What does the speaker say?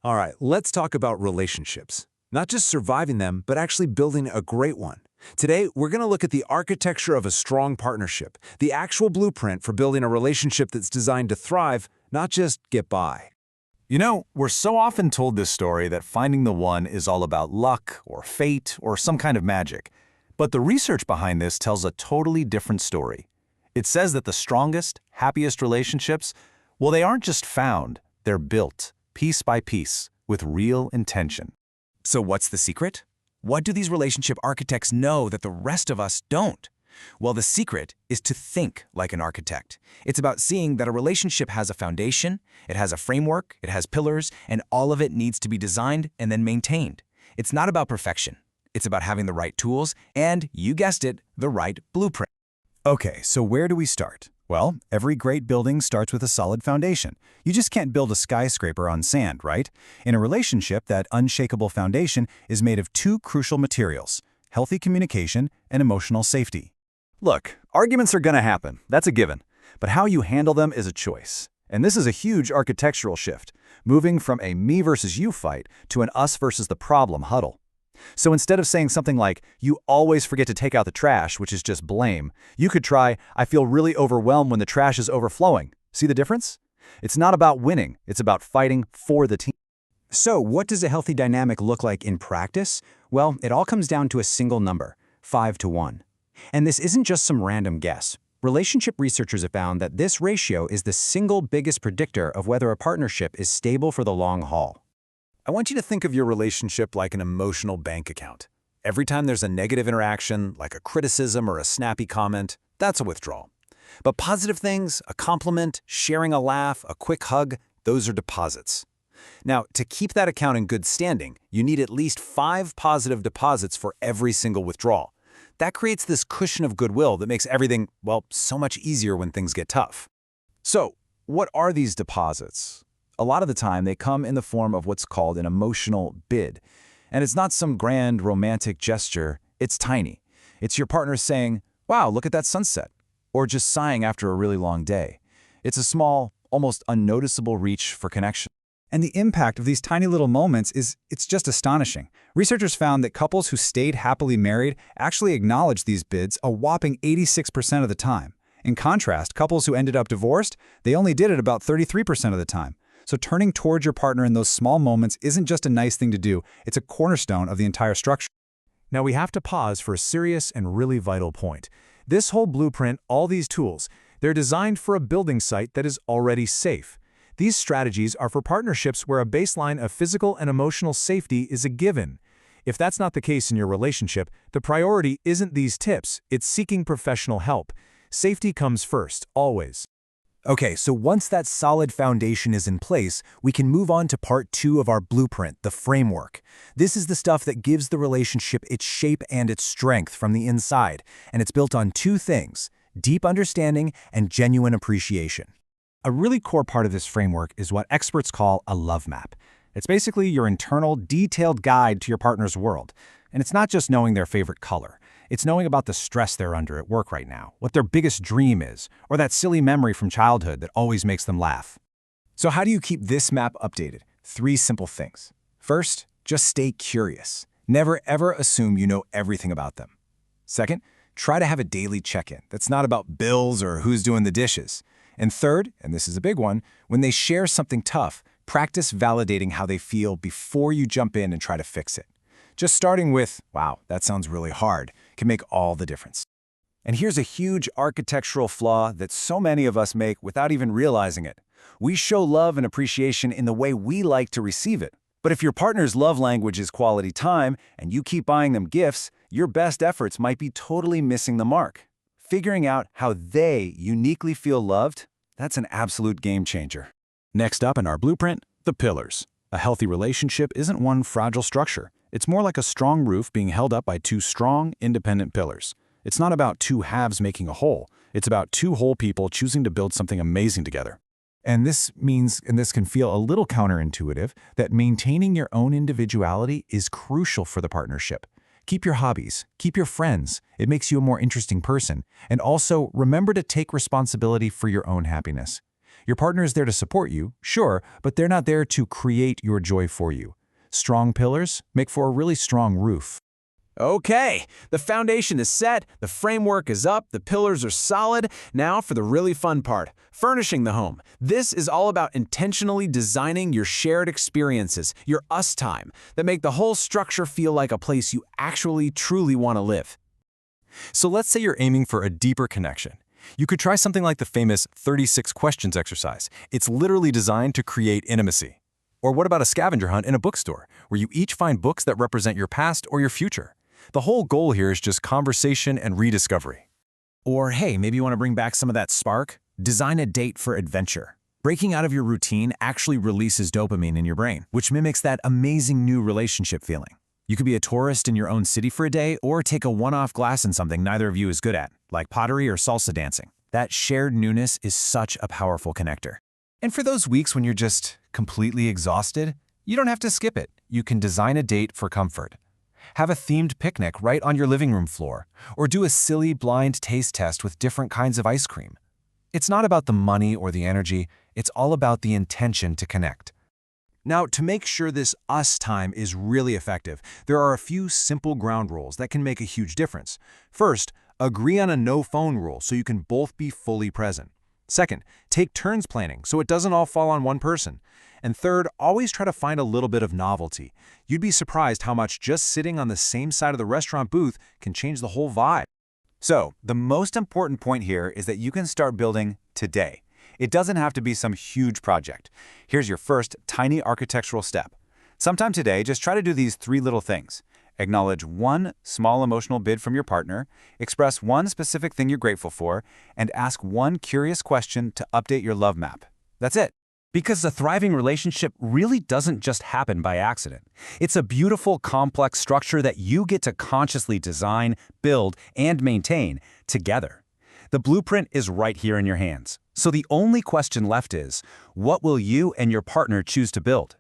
All right, let's talk about relationships. Not just surviving them, but actually building a great one. Today, we're going to look at the architecture of a strong partnership, the actual blueprint for building a relationship that's designed to thrive, not just get by. You know, we're so often told this story that finding the one is all about luck or fate or some kind of magic. But the research behind this tells a totally different story. It says that the strongest, happiest relationships, well, they aren't just found, they're built, piece by piece, with real intention. So what's the secret? What do these relationship architects know that the rest of us don't? Well, the secret is to think like an architect. It's about seeing that a relationship has a foundation, it has a framework, it has pillars, and all of it needs to be designed and then maintained. It's not about perfection. It's about having the right tools and, you guessed it, the right blueprint. Okay, so where do we start? Well, every great building starts with a solid foundation. You just can't build a skyscraper on sand, right? In a relationship, that unshakable foundation is made of two crucial materials: healthy communication and emotional safety. Look, arguments are going to happen, that's a given. But how you handle them is a choice. And this is a huge architectural shift, moving from a me versus you fight to an us versus the problem huddle. So instead of saying something like, "You always forget to take out the trash," which is just blame, you could try, "I feel really overwhelmed when the trash is overflowing." See the difference? It's not about winning, it's about fighting for the team. So what does a healthy dynamic look like in practice? Well, it all comes down to a single number, 5 to 1. And this isn't just some random guess. Relationship researchers have found that this ratio is the single biggest predictor of whether a partnership is stable for the long haul. I want you to think of your relationship like an emotional bank account. Every time there's a negative interaction, like a criticism or a snappy comment, that's a withdrawal. But positive things, a compliment, sharing a laugh, a quick hug, those are deposits. Now, to keep that account in good standing, you need at least 5 positive deposits for every single withdrawal. That creates this cushion of goodwill that makes everything, well, so much easier when things get tough. So, what are these deposits? A lot of the time, they come in the form of what's called an emotional bid. And it's not some grand romantic gesture, it's tiny. It's your partner saying, "Wow, look at that sunset," or just sighing after a really long day. It's a small, almost unnoticeable reach for connection. And the impact of these tiny little moments it's just astonishing. Researchers found that couples who stayed happily married actually acknowledged these bids a whopping 86% of the time. In contrast, couples who ended up divorced, they only did it about 33% of the time. So turning towards your partner in those small moments isn't just a nice thing to do, it's a cornerstone of the entire structure. Now we have to pause for a serious and really vital point. This whole blueprint, all these tools, they're designed for a building site that is already safe. These strategies are for partnerships where a baseline of physical and emotional safety is a given. If that's not the case in your relationship, the priority isn't these tips, it's seeking professional help. Safety comes first, always. Okay, so once that solid foundation is in place, we can move on to part 2 of our blueprint, the framework. This is the stuff that gives the relationship its shape and its strength from the inside, and it's built on 2 things: deep understanding and genuine appreciation. A really core part of this framework is what experts call a love map. It's basically your internal, detailed guide to your partner's world. And it's not just knowing their favorite color. It's knowing about the stress they're under at work right now, what their biggest dream is, or that silly memory from childhood that always makes them laugh. So how do you keep this map updated? 3 simple things. First, just stay curious. Never ever assume you know everything about them. Second, try to have a daily check-in that's not about bills or who's doing the dishes. And third, and this is a big one, when they share something tough, practice validating how they feel before you jump in and try to fix it. Just starting with, "Wow, that sounds really hard," can make all the difference. And here's a huge architectural flaw that so many of us make without even realizing it. We show love and appreciation in the way we like to receive it. But if your partner's love language is quality time and you keep buying them gifts, your best efforts might be totally missing the mark. Figuring out how they uniquely feel loved, that's an absolute game changer. Next up in our blueprint, the pillars. A healthy relationship isn't one fragile structure. It's more like a strong roof being held up by 2 strong, independent pillars. It's not about 2 halves making a whole. It's about 2 whole people choosing to build something amazing together. And this means, and this can feel a little counterintuitive, that maintaining your own individuality is crucial for the partnership. Keep your hobbies, keep your friends. It makes you a more interesting person. And also, remember to take responsibility for your own happiness. Your partner is there to support you, sure, but they're not there to create your joy for you. Strong pillars make for a really strong roof. Okay, the foundation is set, the framework is up, the pillars are solid. Now for the really fun part, furnishing the home. This is all about intentionally designing your shared experiences, your us time, that make the whole structure feel like a place you actually truly want to live. So let's say you're aiming for a deeper connection. You could try something like the famous 36 questions exercise. It's literally designed to create intimacy. Or what about a scavenger hunt in a bookstore, where you each find books that represent your past or your future? The whole goal here is just conversation and rediscovery. Or hey, maybe you want to bring back some of that spark? Design a date for adventure. Breaking out of your routine actually releases dopamine in your brain, which mimics that amazing new relationship feeling. You could be a tourist in your own city for a day or take a one-off class in something neither of you is good at, like pottery or salsa dancing. That shared newness is such a powerful connector. And for those weeks when you're just completely exhausted, you don't have to skip it. You can design a date for comfort. Have a themed picnic right on your living room floor, or do a silly blind taste test with different kinds of ice cream. It's not about the money or the energy, it's all about the intention to connect. Now, to make sure this us time is really effective, there are a few simple ground rules that can make a huge difference. First, agree on a no-phone rule so you can both be fully present. Second, take turns planning so it doesn't all fall on one person. And third, always try to find a little bit of novelty. You'd be surprised how much just sitting on the same side of the restaurant booth can change the whole vibe. So, the most important point here is that you can start building today. It doesn't have to be some huge project. Here's your first tiny architectural step. Sometime today, just try to do these 3 little things. Acknowledge one small emotional bid from your partner, express one specific thing you're grateful for, and ask one curious question to update your love map. That's it. Because a thriving relationship really doesn't just happen by accident. It's a beautiful, complex structure that you get to consciously design, build, and maintain together. The blueprint is right here in your hands. So the only question left is, what will you and your partner choose to build?